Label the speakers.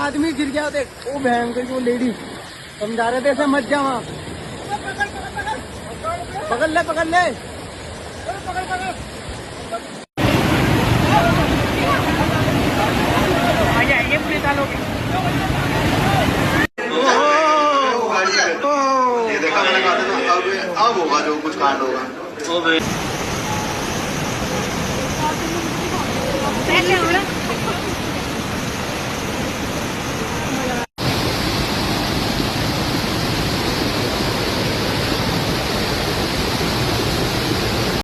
Speaker 1: आदमी गिर गया देख, वो बहन को, वो लेडी समझा रहे थे ऐसे मत जा वहाँ। पकड़ ले पकड़ ले। आ जाएंगे पुलिस वालों के।
Speaker 2: ये देखा मैंने कहा था ना, अब होगा जो कुछ कांड होगा।